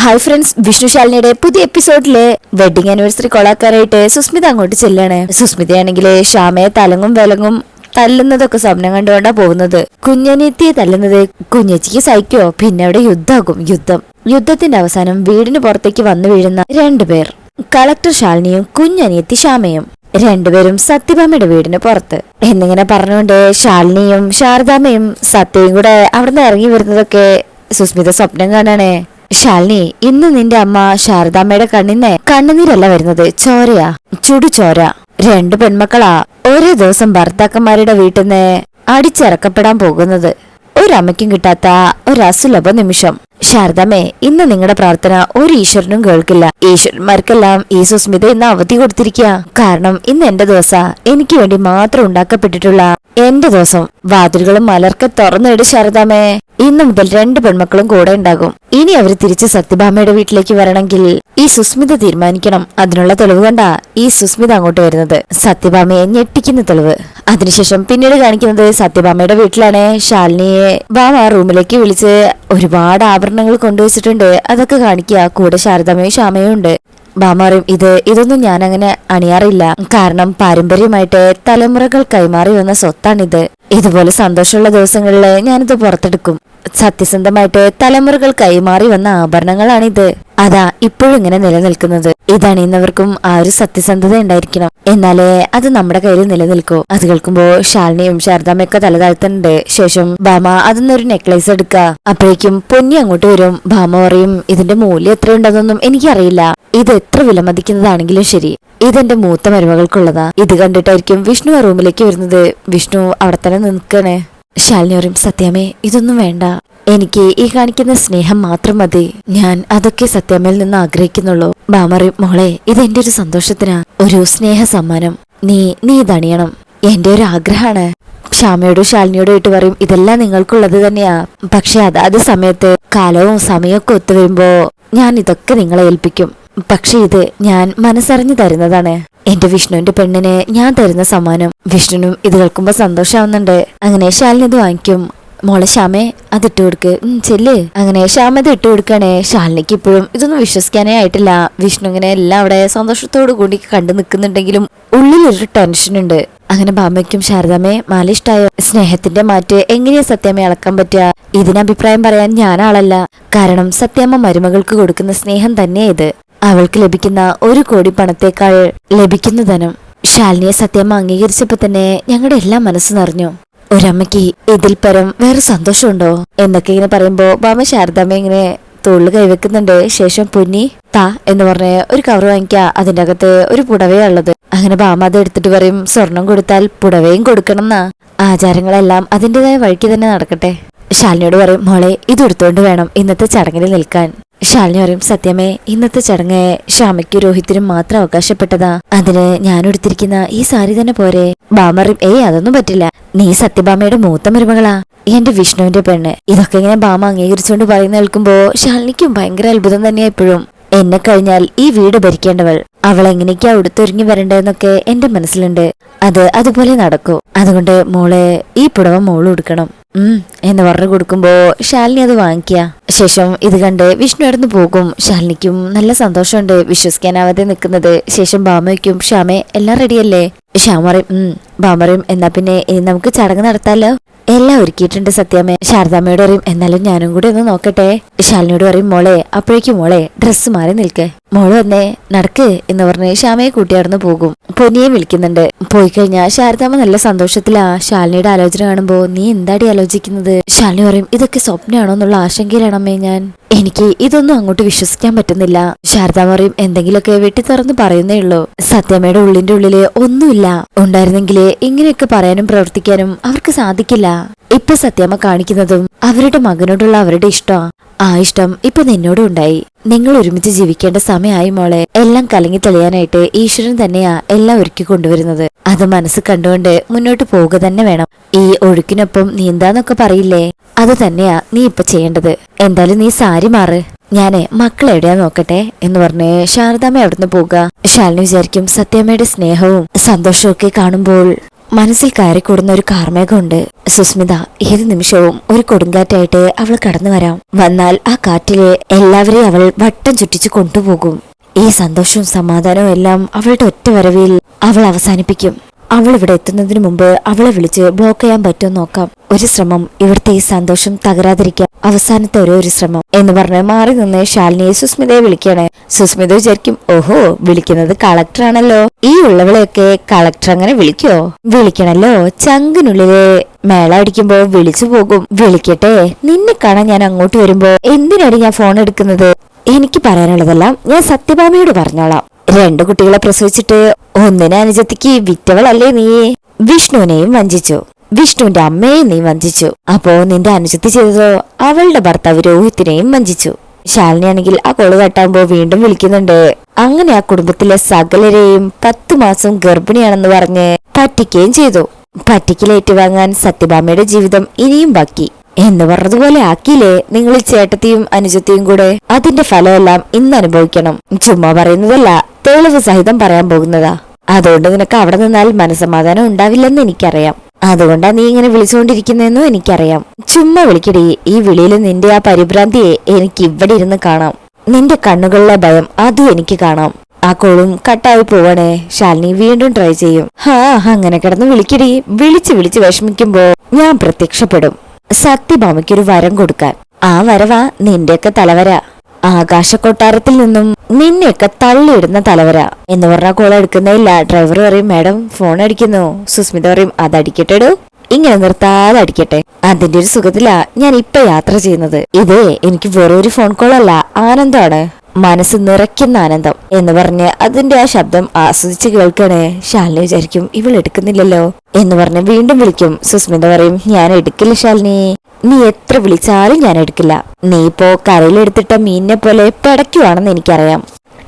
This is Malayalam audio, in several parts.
ഹായ് ഫ്രണ്ട്സ്, വിഷ്ണുശാലിനിയുടെ പുതിയ എപ്പിസോഡില് വെഡിങ് ആനിവേഴ്സറി കൊളാക്കാനായിട്ട് സുസ്മിത അങ്ങോട്ട് ചെല്ലാണ്. സുസ്മിതയാണെങ്കില് ശ്യാമയെ തലങ്ങും വിലങ്ങും തല്ലുന്നതൊക്കെ സ്വപ്നം കണ്ടുകൊണ്ടാ പോകുന്നത്. കുഞ്ഞനിയത്തിയെ തല്ലുന്നത് കുഞ്ഞേച്ചിക്ക് സഹിക്കോ? പിന്നെ അവിടെ യുദ്ധത്തിന്റെ അവസാനം വീടിന് പുറത്തേക്ക് വന്നു വീഴുന്ന രണ്ടുപേർ, കളക്ടർ ശാലിനിയും കുഞ്ഞനിയത്തി ശ്യാമയും. രണ്ടുപേരും സത്യഭാമയുടെ വീടിന് പുറത്ത് എന്നിങ്ങനെ പറഞ്ഞുകൊണ്ട് ശാലിനിയും ശാരദാമ്മയും സത്യയും കൂടെ അവിടുന്ന് ഇറങ്ങി വരുന്നതൊക്കെ സുസ്മിത സ്വപ്നം കാണാണേ. ശാലിനി, ഇന്ന് നിന്റെ അമ്മ ശാരദാമ്മയുടെ കണ്ണിന്ന് കണ്ണുനീരല്ല വരുന്നത്, ചോരയാ, ചുടുചോര. രണ്ടു പെൺമക്കളാ ഒരേ ദിവസം ഭർത്താക്കന്മാരുടെ വീട്ടിൽ നിന്ന് അടിച്ചിറക്കപ്പെടാൻ പോകുന്നത്. ഒരമ്മയ്ക്കും കിട്ടാത്ത ഒരു അസുലഭ നിമിഷം. ശാരദാമ്മേ, ഇന്ന് നിങ്ങളുടെ പ്രാർത്ഥന ഒരു ഈശ്വരനും കേൾക്കില്ല. ഈശ്വരന്മാർക്കെല്ലാം ഈ സുസ്മിത ഇന്ന് അവധി കൊടുത്തിരിക്കുക. കാരണം ഇന്ന് എന്റെ ദിവസാ, എനിക്ക് വേണ്ടി മാത്രം ഉണ്ടാക്കപ്പെട്ടിട്ടുള്ള എന്റെ ദിവസം. വാതിലുകളും മലർക്കെ തുറന്നിട് ശാരദാമ്മേ. ഇന്നു മുതൽ രണ്ടു പെൺമക്കളും കൂടെ ഉണ്ടാകും. ഇനി അവര് തിരിച്ച് സത്യഭാമയുടെ വീട്ടിലേക്ക് വരണമെങ്കിൽ ഈ സുസ്മിത തീരുമാനിക്കണം. അതിനുള്ള തെളിവ് കണ്ടാ ഈ സുസ്മിത അങ്ങോട്ട് വരുന്നത്. സത്യഭാമയെ ഞെട്ടിക്കുന്ന തെളിവ്. അതിനുശേഷം പിന്നീട് കാണിക്കുന്നത് സത്യഭാമയുടെ വീട്ടിലാണ്. ശാലിനിയെ ഭാമ റൂമിലേക്ക് വിളിച്ച് ഒരുപാട് ആഭരണങ്ങൾ കൊണ്ടുവച്ചിട്ടുണ്ട്, അതൊക്കെ കാണിക്കുക. കൂടെ ശാരദാമ്മയും ശ്യാമയും ഉണ്ട്. ഭാമ പറയും, ഇതൊന്നും ഞാൻ അങ്ങനെ അണിയാറില്ല. കാരണം പാരമ്പര്യമായിട്ട് തലമുറകൾ കൈമാറി വന്ന സ്വത്താണിത്. ഇതുപോലെ സന്തോഷമുള്ള ദിവസങ്ങളില് ഞാനിത് പുറത്തെടുക്കും. സത്യസന്ധമായിട്ട് തലമുറകൾ കൈമാറി വന്ന ആഭരണങ്ങളാണിത്. അതാ ഇപ്പോഴും ഇങ്ങനെ നിലനിൽക്കുന്നത്. ഇതണിയുന്നവർക്കും ആ ഒരു സത്യസന്ധത ഉണ്ടായിരിക്കണം, എന്നാലേ അത് നമ്മുടെ കയ്യിൽ നിലനിൽക്കൂ. അത് കേൾക്കുമ്പോ ശാലിനിയും ശാരദാമ്മയൊക്കെ തല താഴ്ത്തുന്നുണ്ട്. ശേഷം ഭാമ അതിന്നൊരു നെക്ലേസ് എടുക്കുക. അപ്പോഴേക്കും പൊന്നി അങ്ങോട്ട് വരും. ഭാമ പറയും, ഇതിന്റെ മൂല്യം എത്രയുണ്ടെന്നൊന്നും എനിക്കറിയില്ല. ഇത് എത്ര വിലമതിക്കുന്നതാണെങ്കിലും ശരി, ഇതെന്റെ മൂത്ത മരുമകൾക്കുള്ളതാ. ഇത് കണ്ടിട്ടായിരിക്കും വിഷ്ണു ആ റൂമിലേക്ക് വരുന്നത്. വിഷ്ണു അവിടെ തന്നെ നിൽക്കണേ. ശാലിനി പറയും, സത്യാമ്മേ, ഇതൊന്നും വേണ്ട. എനിക്ക് ഈ കാണിക്കുന്ന സ്നേഹം മാത്രം മതി. ഞാൻ അതൊക്കെ സത്യാമ്മയിൽ നിന്ന് ആഗ്രഹിക്കുന്നുള്ളൂ. ഭാമ പറയും, മോളെ, ഇത് എന്റെ ഒരു സന്തോഷത്തിനാ, ഒരു സ്നേഹ സമ്മാനം. നീ ഇതണിയണം. എന്റെ ഒരു ആഗ്രഹമാണ്. ശ്യാമയോടും ശാലിനിയോടും ഇട്ട് പറയും, ഇതെല്ലാം നിങ്ങൾക്കുള്ളത് തന്നെയാ. പക്ഷെ അതാത് സമയത്ത് കാലവും സമയമൊക്കെ ഒത്തുവരുമ്പോ ഞാൻ ഇതൊക്കെ നിങ്ങളെ ഏൽപ്പിക്കും. പക്ഷെ ഇത് ഞാൻ മനസ്സറിഞ്ഞു തരുന്നതാണ്. എന്റെ വിഷ്ണുവിന്റെ പെണ്ണിന് ഞാൻ തരുന്ന സമ്മാനം. വിഷ്ണുനും ഇത് കേൾക്കുമ്പോ സന്തോഷാവുന്നുണ്ട്. അങ്ങനെ ശാലിനി ഇത് വാങ്ങിക്കും. മോളെ ശ്യാമേ, അത് ഇട്ട് കൊടുക്ക്, ചെല്ല്. അങ്ങനെ ശ്യാമ ഇത് ഇട്ട് കൊടുക്കണേ. ശാലിനിക്ക് ഇപ്പോഴും ഇതൊന്നും വിശ്വസിക്കാനേ ആയിട്ടില്ല. വിഷ്ണു ഇങ്ങനെ എല്ലാം അവിടെ സന്തോഷത്തോടു കൂടി കണ്ടു നിൽക്കുന്നുണ്ടെങ്കിലും ഉള്ളിലൊരു ടെൻഷനുണ്ട്. അങ്ങനെ ഭാമയ്ക്കും ശാരദാമ്മേ, മാല ഇഷ്ടായോ? സ്നേഹത്തിന്റെ മാറ്റ് എങ്ങനെയാ സത്യാമ്മ അളക്കാൻ പറ്റുക? ഇതിനഭിപ്രായം പറയാൻ ഞാനാളല്ല. കാരണം സത്യാമ്മ മരുമകൾക്ക് കൊടുക്കുന്ന സ്നേഹം തന്നെ ഇത്. അവൾക്ക് ലഭിക്കുന്ന 1 കോടി പണത്തേക്കാൾ ലഭിക്കുന്ന ധനം. ശാലിനിയെ സത്യാമ്മ അംഗീകരിച്ചപ്പോ തന്നെ ഞങ്ങളുടെ എല്ലാം മനസ്സ് നിറഞ്ഞു. ഒരമ്മയ്ക്ക് ഇതിൽ പരം വേറെ സന്തോഷമുണ്ടോ എന്നൊക്കെ ഇങ്ങനെ പറയുമ്പോ ഭാമ ശാരദാമ്മ ഇങ്ങനെ തോളിൽ കൈവെക്കുന്നുണ്ട്. ശേഷം പൊന്നി താ എന്ന് പറഞ്ഞ് ഒരു കവർ വാങ്ങിക്കുക. അതിന്റെ അകത്ത് ഒരു പുടവയാ ഉള്ളത്. അങ്ങനെ ഭാമ അത് എടുത്തിട്ട് പറയും, സ്വർണം കൊടുത്താൽ പുടവയും കൊടുക്കണം എന്നാ. ആചാരങ്ങളെല്ലാം അതിൻ്റെതായ വഴിക്ക് തന്നെ നടക്കട്ടെ. ശാലിനിയോട് പറയും, മോളെ, ഇത് എടുത്തോണ്ട് വേണം ഇന്നത്തെ ചടങ്ങിൽ നിൽക്കാൻ. ശാലിനി പറയും, സത്യമേ, ഇന്നത്തെ ചടങ്ങ് ശ്യാമയ്ക്കും രോഹിത്തിനും മാത്രം അവകാശപ്പെട്ടതാ. അതിന് ഞാൻ എടുത്തിരിക്കുന്ന ഈ സാരി തന്നെ പോരെ? ഭാമ പറയും, അതൊന്നും പറ്റില്ല. നീ സത്യഭാമയുടെ മൂത്ത മരുമകളാ, എന്റെ വിഷ്ണുവിന്റെ പെണ്ണ്. ഇതൊക്കെ ഇങ്ങനെ ഭാമ അംഗീകരിച്ചുകൊണ്ട് പറയുന്ന കേൾക്കുമ്പോ ശാലിനിക്കും ഭയങ്കര അത്ഭുതം തന്നെയാ. എപ്പോഴും എന്നെ കഴിഞ്ഞാൽ ഈ വീട് ഭരിക്കേണ്ടവൾ, അവൾ എങ്ങനെയൊക്കെയാ ഉടുത്തൊരുങ്ങി വരണ്ടെന്നൊക്കെ എന്റെ മനസ്സിലുണ്ട്. അതുപോലെ നടക്കൂ. അതുകൊണ്ട് മോളെ, ഈ പുടവ മോള് ഉടുക്കണം എന്ന് പറഞ്ഞു കൊടുക്കുമ്പോ ശാലിനി അത് വാങ്ങിക്കുക. ശേഷം ഇത് കണ്ട് വിഷ്ണു ഇടന്ന് പോകും. ശാലിനിക്കും നല്ല സന്തോഷമുണ്ട്, വിശ്വസിക്കാനാവാതെ നിൽക്കുന്നത്. ശേഷം ഭാമയ്ക്കും, ശ്യാമേ, എല്ലാം റെഡിയല്ലേ? ശ്യാമ പറയും, ഭാമ പറയും, എന്നാ പിന്നെ ഇനി നമുക്ക് ചടങ്ങ് നടത്താലോ? എല്ലാം ഒരുക്കിയിട്ടുണ്ട് സത്യാമ്മേ. ശാരദാമ്മയോട് പറയും, എന്നാലും ഞാനും കൂടെ ഒന്ന് നോക്കട്ടെ. ശാലിനിയോട് പറയും, മോളെ, അപ്പോഴേക്കും മോളെ ഡ്രസ്സ് മാറി നിൽക്ക്, മോള് വന്നേ, നടക്ക് എന്ന് പറഞ്ഞ് ശ്യാമയെ കൂട്ടിയാർന്ന് പോകും. പൊന്നിയെ വിളിക്കുന്നുണ്ട്. പോയി കഴിഞ്ഞാൽ ശാരദാമ്മ നല്ല സന്തോഷത്തിലാ. ശാലിനിയുടെ ആലോചന കാണുമ്പോ, നീ എന്താടി ആലോചിക്കുന്നത്? ശാലിനി പറയും, ഇതൊക്കെ സ്വപ്നമാണോ എന്നുള്ള ആശങ്കയിലാണമ്മേ ഞാൻ. എനിക്ക് ഇതൊന്നും അങ്ങോട്ട് വിശ്വസിക്കാൻ പറ്റുന്നില്ല. ശാരദാമ്മ പറയും, എന്തെങ്കിലുമൊക്കെ വെട്ടി തുറന്ന് പറയുന്നേ ഉള്ളൂ. സത്യമ്മയുടെ ഉള്ളിന്റെ ഉള്ളില് ഒന്നുമില്ല. ഉണ്ടായിരുന്നെങ്കില് ഇങ്ങനെയൊക്കെ പറയാനും പ്രവർത്തിക്കാനും അവർക്ക് സാധിക്കില്ല. ഇപ്പൊ സത്യമ്മ കാണിക്കുന്നതും അവരുടെ മകനോടുള്ള അവരുടെ ഇഷ്ടമാ. ആ ഇഷ്ടം ഇപ്പൊ നിന്നോടും ഉണ്ടായി. നിങ്ങൾ ഒരുമിച്ച് ജീവിക്കേണ്ട സമയമായി മോളെ. എല്ലാം കലങ്ങി തെളിയാനായിട്ട് ഈശ്വരൻ തന്നെയാ എല്ലാം ഒരുക്കി കൊണ്ടുവരുന്നത്. അത് മനസ്സ് കണ്ടുകൊണ്ട് മുന്നോട്ട് പോവുക തന്നെ വേണം. ഈ ഒഴുക്കിനൊപ്പം നീന്താന്നൊക്കെ പറയില്ലേ, അത് തന്നെയാ നീ ഇപ്പൊ ചെയ്യേണ്ടത്. എന്തായാലും നീ സാരി മാറ്, ഞാന് മക്കളെവിടെയാ നോക്കട്ടെ എന്ന് പറഞ്ഞ് ശാരദാമ്മ അവിടുന്ന് പോവുക. ശാലിനി വിചാരിക്കും, സത്യാമ്മയുടെ സ്നേഹവും സന്തോഷവും ഒക്കെ കാണുമ്പോൾ മനസ്സിൽ കയറിക്കൂടുന്ന ഒരു കാർമേഘമുണ്ട്. സുസ്മിത ഏത് നിമിഷവും ഒരു കൊടുങ്കാറ്റായിട്ട് അവൾ കടന്നു വരാം. വന്നാൽ ആ കാറ്റിലെ എല്ലാവരെയും അവൾ വട്ടം ചുറ്റിച്ചു കൊണ്ടുപോകും. ഈ സന്തോഷവും സമാധാനവും എല്ലാം അവളുടെ ഒറ്റ വരവിൽ അവൾ അവസാനിപ്പിക്കും. അവൾ ഇവിടെ എത്തുന്നതിന് മുമ്പ് അവളെ വിളിച്ച് ബ്ലോക്ക് ചെയ്യാൻ പറ്റുമോ നോക്കാം. ഒരു ശ്രമം, ഇവിടുത്തെ ഈ സന്തോഷം തകരാതിരിക്കാം. അവസാനത്തെ ഒരു ശ്രമം എന്ന് പറഞ്ഞ് മാറി നിന്ന് ശാലിനിയെ സുസ്മിതയെ വിളിക്കണേ. സുസ്മിത വിചാരിക്കും, ഓഹോ വിളിക്കുന്നത് കളക്ടർ ആണല്ലോ, ഈ ഉള്ളവളെയൊക്കെ കളക്ടർ അങ്ങനെ വിളിക്കോ? വിളിക്കണല്ലോ, ചങ്കിനുള്ളിലെ മേള അടിക്കുമ്പോ വിളിച്ചു പോകും. വിളിക്കട്ടെ, നിന്നെ കാണാൻ ഞാൻ അങ്ങോട്ട് വരുമ്പോ എന്തിനാണ് ഞാൻ ഫോൺ എടുക്കുന്നത്? എനിക്ക് പറയാനുള്ളതെല്ലാം ഞാൻ സത്യഭാമയോട് പറഞ്ഞോളാം. 2 കുട്ടികളെ പ്രസവിച്ചിട്ട് ഒന്നിനെ അനുജത്തിക്ക് വിറ്റവളല്ലേ നീ? വിഷ്ണുവിനെയും വഞ്ചിച്ചു, വിഷ്ണുവിന്റെ അമ്മയെയും നീ വഞ്ചിച്ചു. അപ്പോ നിന്റെ അനുജത്തി ചെയ്തതോ അവളുടെ ഭർത്താവ് രോഹിത്തിനെയും വഞ്ചിച്ചു. ശാലിനിയാണെങ്കിൽ ആ കോള് കെട്ടാകുമ്പോ വീണ്ടും വിളിക്കുന്നുണ്ട്. അങ്ങനെ ആ കുടുംബത്തിലെ സകലരെയും 10 മാസം ഗർഭിണിയാണെന്ന് പറഞ്ഞ് പറ്റിക്കുകയും ചെയ്തു. പറ്റിക്കലേറ്റുവാങ്ങാൻ സത്യഭാമയുടെ ജീവിതം ഇനിയും ബാക്കി എന്ന് പറഞ്ഞതുപോലെ ആക്കിയില്ലേ നിങ്ങൾ ചേട്ടത്തിയും അനുജത്തിയും കൂടെ? അതിന്റെ ഫലമെല്ലാം ഇന്ന് അനുഭവിക്കണം. ചുമ്മാ പറയുന്നതല്ല, തെളിവ് സഹിതം പറയാൻ പോകുന്നതാ. അതുകൊണ്ട് നിനക്ക് അവിടെ നിന്നാൽ മനസമാധാനം ഉണ്ടാവില്ലെന്ന് എനിക്കറിയാം. അതുകൊണ്ടാ നീ ഇങ്ങനെ വിളിച്ചുകൊണ്ടിരിക്കുന്നെന്നും എനിക്കറിയാം. ചുമ്മാ വിളിക്കടി. ഈ വിളിയിൽ നിന്റെ ആ പരിഭ്രാന്തിയെ എനിക്ക് ഇവിടെ ഇരുന്ന് കാണാം. നിന്റെ കണ്ണുകളിലെ ഭയം അതും എനിക്ക് കാണാം. ആ കോളും കട്ടായി പോവാണേ. ശാലിനി വീണ്ടും ട്രൈ ചെയ്യും. അങ്ങനെ കിടന്ന് വിളിക്കടി. വിളിച്ച് വിളിച്ച് വിഷമിക്കുമ്പോ ഞാൻ പ്രത്യക്ഷപ്പെടും. സത്യഭാമയ്ക്കൊരു വരം കൊടുക്കാൻ. ആ വരവാ നിന്റെയൊക്കെ തലവര. ആകാശക്കൊട്ടാരത്തിൽ നിന്നും നിന്നെയൊക്കെ തള്ളിയിടുന്ന തലവര എന്ന് പറഞ്ഞ കോൾ എടുക്കുന്നില്ല. ഡ്രൈവർ പറയും, മാഡം ഫോൺ അടിക്കുന്നു. സുസ്മിത പറയും, അതടിക്കട്ടെടോ, ഇങ്ങനെ നിർത്താതെ അടിക്കട്ടെ. അതിന്റെ ഒരു സുഖത്തിലാ ഞാൻ ഇപ്പൊ യാത്ര ചെയ്യുന്നത്. ഇതേ എനിക്ക് വെറൊരു ഫോൺ കോൾ അല്ല, ആനന്ദമാണ്, മനസ്സ് നിറയ്ക്കുന്ന ആനന്ദം എന്ന് പറഞ്ഞ് അതിന്റെ ആ ശബ്ദം ആസ്വദിച്ച് കേൾക്കണേ. ശാലിനി വിചാരിക്കും, ഇവൾ എടുക്കുന്നില്ലല്ലോ എന്ന് പറഞ്ഞ് വീണ്ടും വിളിക്കും. സുസ്മിത പറയും, ഞാൻ എടുക്കില്ല ശാലിനി, നീ എത്ര വിളിച്ചാലും ഞാൻ എടുക്കില്ല. നീ ഇപ്പോ കരയിലെടുത്തിട്ട മീനിനെ പോലെ പിടയ്ക്കുവാണെന്ന് എനിക്കറിയാം.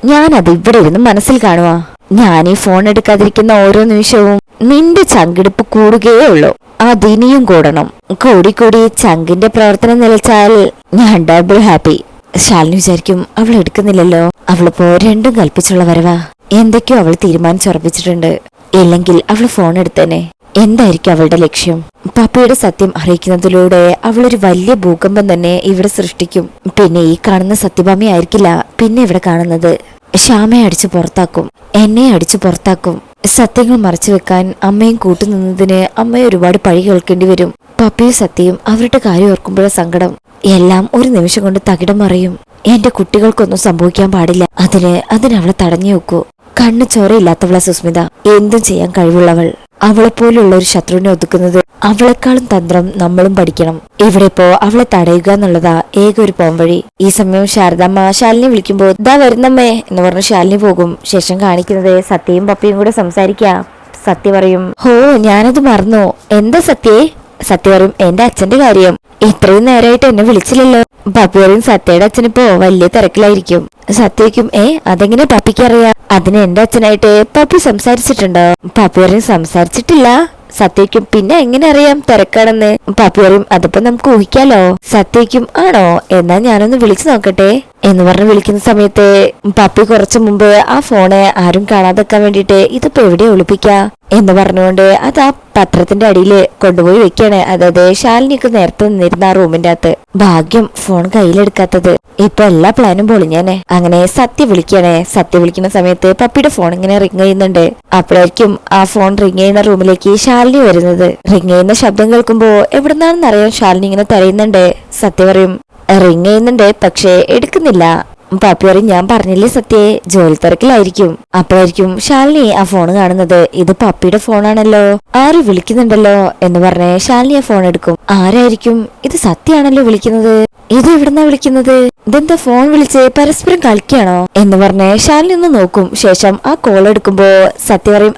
ഞാനത് ഇവിടെ ഇരുന്ന് മനസ്സിൽ കാണുവാ. ഞാൻ ഈ ഫോൺ എടുക്കാതിരിക്കുന്ന ഓരോ നിമിഷവും നിന്റെ ചങ്കിടിപ്പ് കൂടുകയേ ഉള്ളൂ. അതിനിയും കൂടണം. കൂടി ചങ്കിന്റെ പ്രവർത്തനം നിലച്ചാൽ ഞാൻ ഡബിൾ ഹാപ്പി. ശാലിനി വിചാരിക്കും, അവൾ എടുക്കുന്നില്ലല്ലോ, അവളിപ്പോ രണ്ടും കൽപ്പിച്ചുള്ള വരവാ. എന്തൊക്കെയോ അവൾ തീരുമാനിച്ചുറപ്പിച്ചിട്ടുണ്ട്. ഇല്ലെങ്കിൽ അവൾ ഫോൺ എടുത്തേനെ. എന്തായിരിക്കും അവളുടെ ലക്ഷ്യം? പപ്പയുടെ സത്യം അറിയിക്കുന്നതിലൂടെ അവളൊരു വലിയ ഭൂകമ്പം തന്നെ ഇവിടെ സൃഷ്ടിക്കും. പിന്നെ ഈ കാണുന്ന സത്യഭാമയായിരിക്കില്ല പിന്നെ ഇവിടെ കാണുന്നത്. ശ്യാമയെ അടിച്ചു പുറത്താക്കും, എന്നെ അടിച്ചു പുറത്താക്കും. സത്യങ്ങൾ മറച്ചു വെക്കാൻ അമ്മയും കൂട്ടുനിന്നതിന് അമ്മയെ ഒരുപാട് പഴി കേൾക്കേണ്ടി വരും. പപ്പയും സത്യയും അവരുടെ കാര്യം ഓർക്കുമ്പോഴ സങ്കടം. എല്ലാം ഒരു നിമിഷം കൊണ്ട് തകിടം മറിയും. എന്റെ കുട്ടികൾക്കൊന്നും സംഭവിക്കാൻ പാടില്ല. അതിനവളെ തടഞ്ഞു വെക്കൂ. കണ്ണു ചോരയില്ലാത്തവള സുസ്മിത, എന്തും ചെയ്യാൻ കഴിവുള്ളവൾ. അവളെപ്പോലുള്ള ഒരു ശത്രുവിനെ ഒതുക്കുന്നത് അവളെക്കാളും തന്ത്രം നമ്മളും പഠിക്കണം. ഇവിടെ ഇപ്പോ അവളെ തടയുക എന്നുള്ളതാ ഏക ഒരു പോംവഴി. ഈ സമയം ശാരദാമ്മ ശാലിനി വിളിക്കുമ്പോ ദാ വരുന്നമ്മേ എന്ന് പറഞ്ഞ് ശാലിനി പോകും. ശേഷം കാണിക്കുന്നത് സത്യയും പപ്പയും കൂടെ സംസാരിക്കാം. സത്യ പറയും, ഹോ ഞാനത് മറന്നു. എന്താ സത്യേ? സത്യ പറയും, എന്റെ അച്ഛന്റെ കാര്യം. ഇത്രയും നേരമായിട്ട് എന്നെ വിളിച്ചില്ലല്ലോ. പപ്പി പറയും, സത്യയുടെ അച്ഛനിപ്പോ വലിയ തിരക്കിലായിരിക്കും. സത്യക്കും, അതെങ്ങനെ പപ്പിക്ക് അറിയാം? അതിന് എന്റെ അച്ഛനായിട്ട് പപ്പി സംസാരിച്ചിട്ടുണ്ടോ? പപ്പി പറയും, സംസാരിച്ചിട്ടില്ല. സത്യക്കും, പിന്നെ എങ്ങനെ അറിയാം തിരക്കാണെന്ന്? പപ്പി പറയും, അതിപ്പോ നമുക്ക് ഊഹിക്കാലോ. സത്യക്കും, ആണോ, എന്നാ ഞാനൊന്ന് വിളിച്ചു നോക്കട്ടെ എന്ന് പറഞ്ഞ് വിളിക്കുന്ന സമയത്ത് പപ്പി കുറച്ചു മുമ്പ് ആ ഫോണ് ആരും കാണാതെക്കാൻ വേണ്ടിട്ട് ഇതിപ്പോ എവിടെ ഒളിപ്പിക്കാ എന്ന് പറഞ്ഞുകൊണ്ട് അത് ആ പത്രത്തിന്റെ അടിയിൽ കൊണ്ടുപോയി വെക്കാണ്. അതായത് ശാലിനിക്ക് നേരത്തെ നിന്നിരുന്ന ആ റൂമിന്റെ അകത്ത്. ഭാഗ്യം ഫോൺ കയ്യിലെടുക്കാത്തത്. ഇപ്പൊ എല്ലാ പ്ലാനും പൊളിഞ്ഞാനെ. അങ്ങനെ സത്യ വിളിക്കണേ. സത്യ വിളിക്കുന്ന സമയത്ത് പപ്പിയുടെ ഫോൺ ഇങ്ങനെ റിങ് ചെയ്യുന്നുണ്ട്. അപ്പോഴായിരിക്കും ആ ഫോൺ റിങ് ചെയ്യുന്ന റൂമിലേക്ക് ശാലിനി വരുന്നത്. റിങ് ചെയ്യുന്ന ശബ്ദം കേൾക്കുമ്പോ എവിടുന്നാണെന്നറിയാൻ ശാലിനി ഇങ്ങനെ തരയുന്നുണ്ട്. സത്യ പറയും, റിങ് ചെയ്യുന്നുണ്ട് പക്ഷേ എടുക്കുന്നില്ല. പാപ്പി പറയും, ഞാൻ പറഞ്ഞില്ലേ സത്യേ, ജോലി തിരക്കിലായിരിക്കും. അപ്പോഴായിരിക്കും ശാലിനി ആ ഫോൺ കാണുന്നത്. ഇത് പപ്പിയുടെ ഫോണാണല്ലോ, ആരും വിളിക്കുന്നുണ്ടല്ലോ എന്ന് പറഞ്ഞ് ശാലിനി ആ ഫോൺ എടുക്കും. ആരായിരിക്കും ഇത്? സത്യാണല്ലോ വിളിക്കുന്നത്. ഇത് എവിടുന്നാ വിളിക്കുന്നത്? ഇതെന്താ ഫോൺ വിളിച്ച് പരസ്പരം കളിക്കുകയാണോ എന്ന് പറഞ്ഞ് ശാലിനി ഒന്ന് നോക്കും. ശേഷം ആ കോൾ എടുക്കുമ്പോ സത്യ പറയും,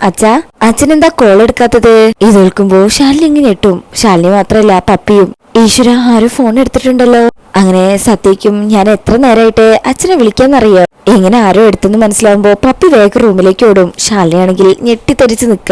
അച്ഛനെന്താ കോൾ എടുക്കാത്തത്? ഇത് കേൾക്കുമ്പോ ശാലിനി ഇങ്ങനെ ഞെട്ടും. ശാലിനി മാത്രല്ല പപ്പിയും. ഈശ്വര, ആരും ഫോൺ എടുത്തിട്ടുണ്ടല്ലോ. അങ്ങനെ സത്യക്കും, ഞാൻ എത്ര നേരമായിട്ട് അച്ഛനെ വിളിക്കാന്നറിയോ? ഇങ്ങനെ ആരോ എടുത്തെന്ന് മനസ്സിലാവുമ്പോ പപ്പി വേഗം റൂമിലേക്ക് ഓടും. ശാലിനിയാണെങ്കിൽ ഞെട്ടിത്തെറിച്ച് നിക്ക.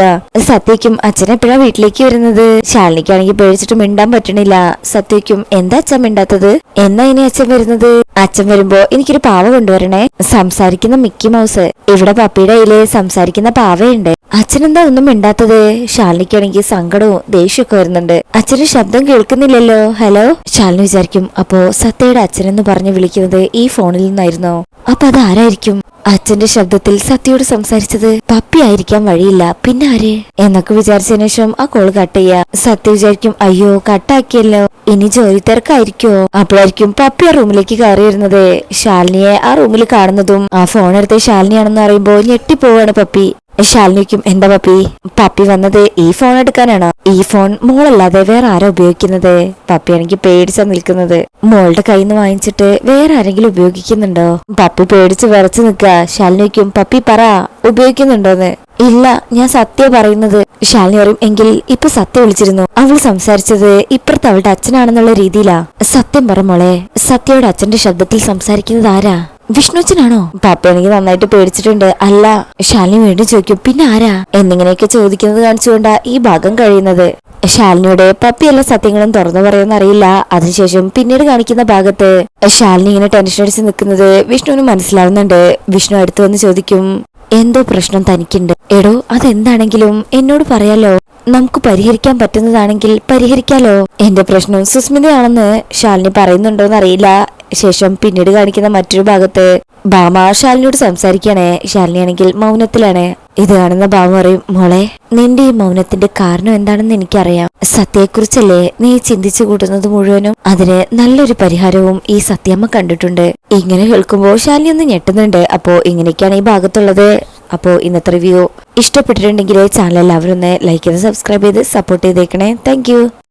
സത്യക്കും, അച്ഛൻ എപ്പോഴാ വീട്ടിലേക്ക് വരുന്നത്? ശാലിനിക്കാണെങ്കിൽ പേടിച്ചിട്ട് മിണ്ടാൻ പറ്റണില്ല. സത്യക്കും, എന്താ അച്ഛൻ മിണ്ടാത്തത്? എന്നാ ഇനി അച്ഛൻ വരുന്നത്? അച്ഛൻ വരുമ്പോ എനിക്കൊരു പാവ കൊണ്ടുവരണേ. സംസാരിക്കുന്ന മിക്കി മൗസ്. ഇവിടെ പപ്പിയുടെ കയ്യില് സംസാരിക്കുന്ന പാവയുണ്ട്. അച്ഛനെന്താ എന്താ ഒന്നും മിണ്ടാത്തത്? ശാലിനിക്കാണെങ്കിൽ സങ്കടവും ദേഷ്യമൊക്കെ വരുന്നുണ്ട്. അച്ഛന് ശബ്ദം കേൾക്കുന്നില്ലല്ലോ. ഹലോ. ശാലിനി വിചാരിക്കും അപ്പോ സത്യയുടെ അച്ഛനെന്ന് പറഞ്ഞ് വിളിക്കുന്നത് ഈ ഫോണിൽ നിന്നായിരുന്നോ? അപ്പൊ അതാരായിരിക്കും? അച്ഛന്റെ ശബ്ദത്തിൽ സത്യയോട് സംസാരിച്ചത് പപ്പി ആയിരിക്കാൻ വഴിയില്ല, പിന്നെ ആര് എന്നൊക്കെ വിചാരിച്ചതിനു ശേഷം ആ കോള് കട്ട് ചെയ്യാ. സത്യ വിചാരിക്കും അയ്യോ കട്ടാക്കിയല്ലോ, ഇനി ജോലി തിരക്കായിരിക്കോ. അപ്പോഴായിരിക്കും പപ്പി ആ റൂമിലേക്ക് കയറി വരുന്നത്. ശാലിനിയെ ആ റൂമിൽ കാണുന്നതും ആ ഫോൺ എടുത്ത് ശാലിനിയാണെന്ന് അറിയുമ്പോ ഞെട്ടിപ്പോവാണ് പപ്പി. ശാലിനിക്കും എന്താ പപ്പി? പപ്പി വന്നത് ഈ ഫോൺ എടുക്കാനാണോ? ഈ ഫോൺ മോളല്ലാതെ വേറെ ആരാ ഉപയോഗിക്കുന്നത്? പപ്പിയാണെങ്കിൽ പേടിച്ചാ നിൽക്കുന്നത്. മോളുടെ കയ്യിൽ നിന്ന് വാങ്ങിച്ചിട്ട് വേറെ ആരെങ്കിലും ഉപയോഗിക്കുന്നുണ്ടോ? പപ്പി പേടിച്ച് വിറച്ചു നിൽക്ക. ശാലിനിക്കും പപ്പി പറ ഉപയോഗിക്കുന്നുണ്ടോന്ന്. ഇല്ല, ഞാൻ സത്യ പറയുന്നത്. ശാലിനി പറയും എങ്കിൽ ഇപ്പൊ സത്യ വിളിച്ചിരുന്നു. അവൾ സംസാരിച്ചത് ഇപ്പുറത്ത് അവളുടെ അച്ഛനാണെന്നുള്ള രീതിയിലാ. സത്യം പറ മോളെ, സത്യയുടെ അച്ഛന്റെ ശബ്ദത്തിൽ സംസാരിക്കുന്നത് ആരാ? വിഷ്ണുച്ചനാണോ? പപ്പയാണെങ്കിൽ നന്നായിട്ട് പേടിച്ചിട്ടുണ്ട്. അല്ല. ശാലിനി വീണ്ടും ചോദിക്കും പിന്നെ ആരാ എന്നിങ്ങനെയൊക്കെ ചോദിക്കുന്നത് കാണിച്ചുകൊണ്ടാ ഈ ഭാഗം കഴിയുന്നത്. ശാലിനിയുടെ പപ്പി എല്ലാ സത്യങ്ങളും തുറന്നു പറയുമെന്ന് അറിയില്ല. അതിനുശേഷം പിന്നീട് കാണിക്കുന്ന ഭാഗത്ത് ശാലിനി ഇങ്ങനെ ടെൻഷൻ അടിച്ച് നിൽക്കുന്നത് വിഷ്ണുവിന് മനസ്സിലാവുന്നുണ്ട്. വിഷ്ണു അടുത്ത് വന്ന് ചോദിക്കും എന്തോ പ്രശ്നം തനിക്കുണ്ട്. എടോ അതെന്താണെങ്കിലും എന്നോട് പറയാലോ, നമുക്ക് പരിഹരിക്കാൻ പറ്റുന്നതാണെങ്കിൽ പരിഹരിക്കാലോ. എന്റെ പ്രശ്നം സുസ്മിതയാണെന്ന് ശാലിനി പറയുന്നുണ്ടോന്ന് അറിയില്ല. ശേഷം പിന്നീട് കാണിക്കുന്ന മറ്റൊരു ഭാഗത്ത് ഭാമ ശാലിനിയോട് സംസാരിക്കുകയാണേ. ശാലിനിയാണെങ്കിൽ മൗനത്തിലാണ്. ഇത് കാണുന്ന ഭാമ പറയും മോളെ, നിന്റെ ഈ മൗനത്തിന്റെ കാരണം എന്താണെന്ന് എനിക്കറിയാം. സത്യയെക്കുറിച്ചല്ലേ നീ ചിന്തിച്ചു കൂട്ടുന്നത് മുഴുവനും. അതിന് നല്ലൊരു പരിഹാരവും ഈ സത്യമ്മ കണ്ടിട്ടുണ്ട്. ഇങ്ങനെ കേൾക്കുമ്പോൾ ശാലിനി ഒന്ന് ഞെട്ടുന്നുണ്ട്. അപ്പോ ഇങ്ങനെയൊക്കെയാണ് ഈ ഭാഗത്തുള്ളത്. അപ്പോൾ ഇന്നത്തെ റിവ്യൂ ഇഷ്ടപ്പെട്ടിട്ടുണ്ടെങ്കിൽ ചാനൽ എല്ലാവരും ഒന്ന് ലൈക്ക് ചെയ്ത് സബ്സ്ക്രൈബ് ചെയ്ത് സപ്പോർട്ട് ചെയ്തേക്കണേ. താങ്ക്